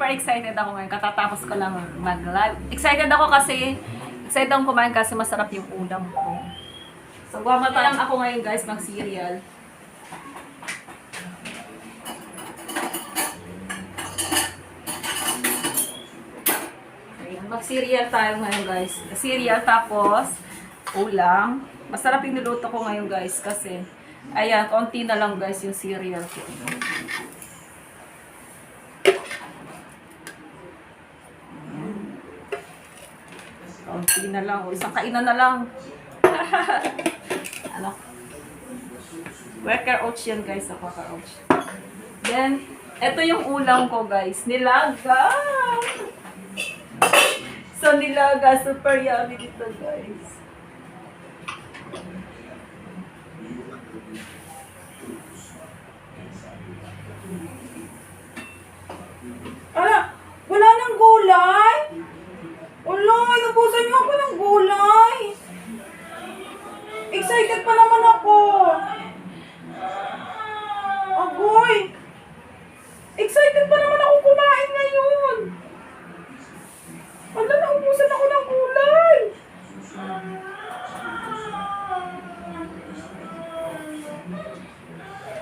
super excited ako ngayon. Katatapos ko lang mag-live. Excited ako kasi, excited akong kumain kasi masarap yung ulam ko. So, guwamata lang ako ngayon guys, mag-cereal. Mag-cereal tayo ngayon guys. Cereal tapos ulam. Masarap yung niluto ko ngayon guys kasi ayan, konti na lang guys yung cereal ko. Konti na lang. O, isang kainan na lang. Ano? Quaker oats yan guys. Quaker oats. Then, ito yung ulam ko guys. Nilaga. So, nilaga. Super yummy dito, guys. Ala, wala nang gulay? Wala, inubusan niyo ako ng gulay. Excited pa naman ako. Agoy. Excited pa naman ako kumain ngayon. Wala, naubusan ako ng gulay.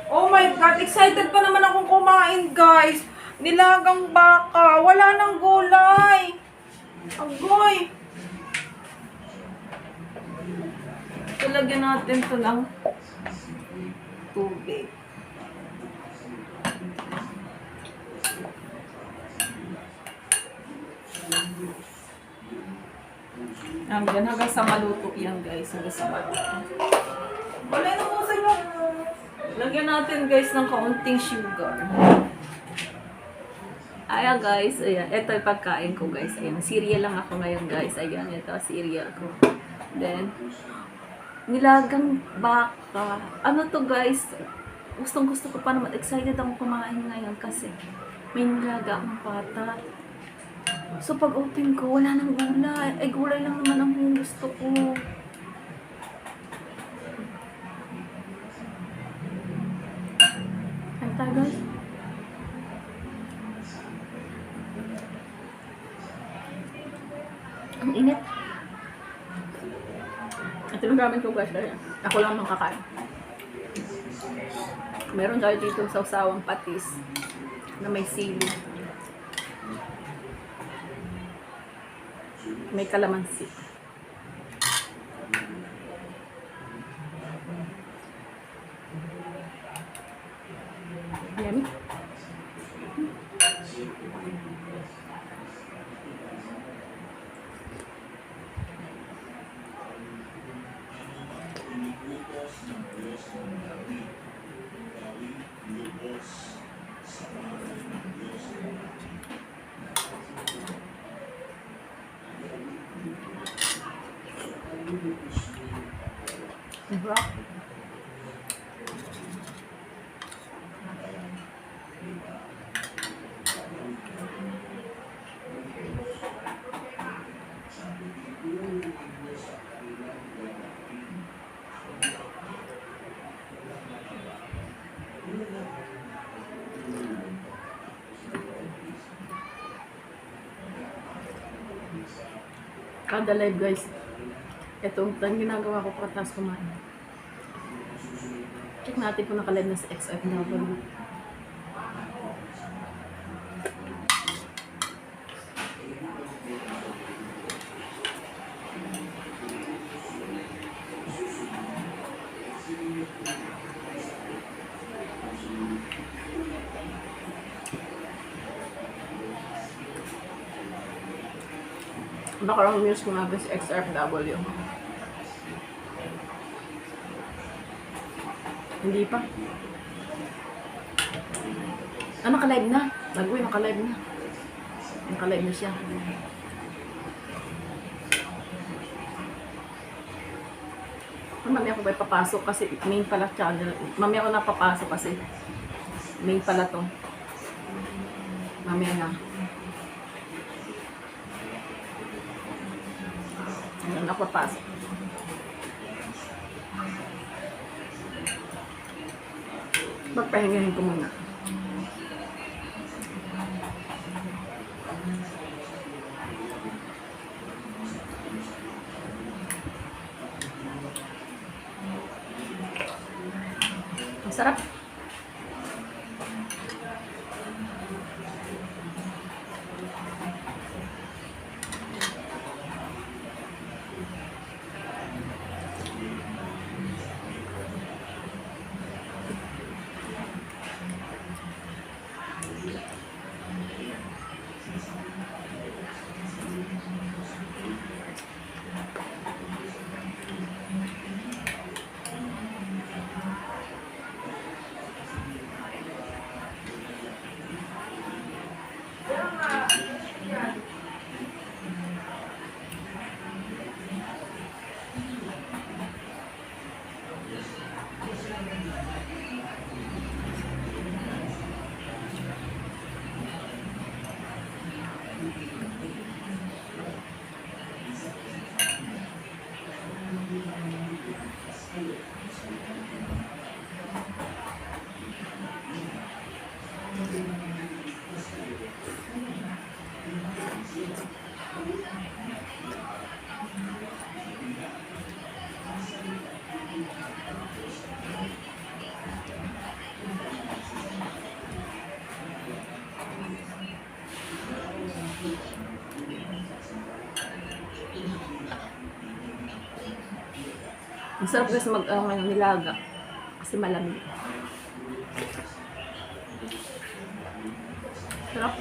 Oh my God, excited pa naman akong kumain, guys. Nilagang baka, wala nang gulay. Agoy. Lagyan natin ito ng tubig. Hanggang sa maluto yan guys. Hanggang sa maluto. Wala nang gulay mo. Lagyan natin guys ng kaunting sugar. Ayan guys, ayan. Ito yung pagkain ko guys. Ayan, cereal lang ako ngayon guys. Ayan, ito cereal ko. Then, nilagang baka. Ano to guys? Gustong gusto ko pa naman. Excited akong kumain ngayon kasi may nilaga akong patat. So pag open ko, wala nang gulay. Eh, gulay lang naman ang gusto ko. Ano tayo guys? Ang init. Ito yung gamit ko guys. Ako lang ang kakain. Meron tayo dito sa usawang patis na may sili. May kalamansi. Yummy. Diba? Kada live guys, itong ginagawa ko pagkatapos kumain. Check natin kung naka-live na sa XFW. Nakarang news ko natin sa XFW. Hindi pa. Ah, naka-live na. Nag-uwi, naka-live na. Naka-live na siya. Mamaya ako ba papasok kasi main pala channel. Mamaya ako napapasok kasi main pala to. Mamaya na. Ayan, napapasok. Magpahingahin ko muna. Sarap. Ang sarap guys ng nilaga. Kasi malamig. Sarap.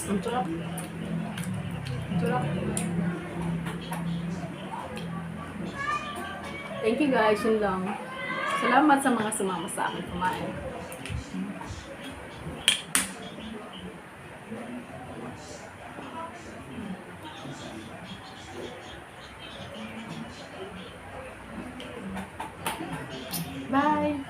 Ang sarap. Ang sarap. Thank you guys, yun lang. Salamat sa mga sumama sa akin kumain. Bye!